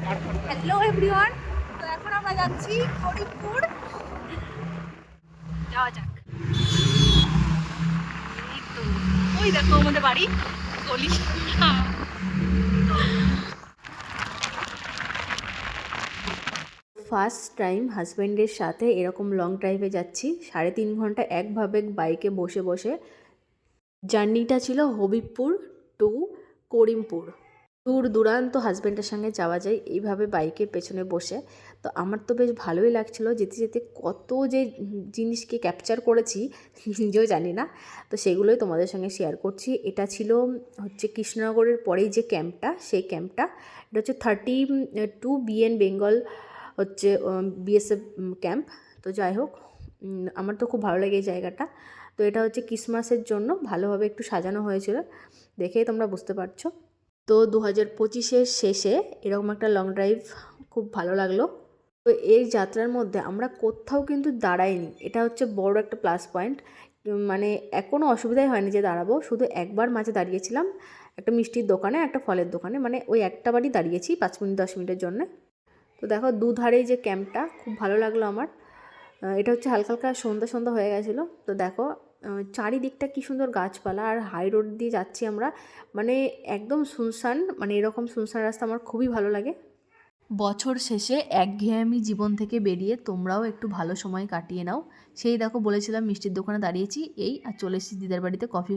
Hello everyone, তো এখন আমরা যাচ্ছি হরিপুর। যাওয়া যাক। এই তো ওই দেখো আমাদের বাড়ি গলি। ফার্স্ট টাইম হাজব্যান্ডের সাথে এরকম লং ড্রাইভে যাচ্ছি 3.5 ঘন্টা একভাবে বাইকে বসে বসে। জার্নিটা ছিল হবিবপুর টু করিমপুর। দূর দূরান্ত হাজব্যান্ডের সঙ্গে যাওয়া যায় এইভাবে বাইকের পেছনে বসে। তো আমার তো বেশ ভালোই লাগছিল, যেতে যেতে কত যে জিনিসকে ক্যাপচার করেছি নিজেও জানি না। তো সেগুলোই তোমাদের সঙ্গে শেয়ার করছি। এটা ছিল হচ্ছে কৃষ্ণনগরের পরেই যে ক্যাম্পটা, সেই ক্যাম্পটা এটা হচ্ছে 32 BN বেঙ্গল হচ্ছে BSF ক্যাম্প। তো যাই হোক, আমার তো খুব ভালো লাগে এই জায়গাটা। তো এটা হচ্ছে ক্রিসমাসের জন্য ভালোভাবে একটু সাজানো হয়েছিল, দেখেই তোমরা বুঝতে পারছো। তো 2025-এর শেষে এরকম একটা লং ড্রাইভ খুব ভালো লাগলো। তো এই যাত্রার মধ্যে আমরা কোথাও কিন্তু দাঁড়াইনি, এটা হচ্ছে বড় একটা প্লাস পয়েন্ট। মানে কোনো অসুবিধাই হয়নি যে দাঁড়াবো, শুধু একবার মাঝে দাঁড়িয়েছিলাম একটা মিষ্টির দোকানে, একটা ফলের দোকানে, মানে ওই একটা বারই দাঁড়িয়েছি 5 মিনিট 10 মিনিটের জন্য। তো দেখো দুধারেই যে ক্যাম্পটা খুব ভালো লাগলো আমার। এটা হচ্ছে হালকা হালকা সন্ধ্যা সন্ধ্যা হয়ে গেছিলো। তো দেখো চারিদিকটা কি সুন্দর গাছপালা, আর হাই রোড দিয়ে যাচ্ছি আমরা, মানে একদম শুনশান, মানে এরকম শুনশান রাস্তা আমার খুবই ভালো লাগে। বছর শেষে একঘেয়েমি জীবন থেকে বেরিয়ে তোমরাও একটু ভালো সময় কাটিয়ে নাও। সেই দেখো বলেছিলাম মিষ্টির দোকানে দাঁড়িয়েছি, এই আর চলে এসেছি দিদার বাড়িতে কফি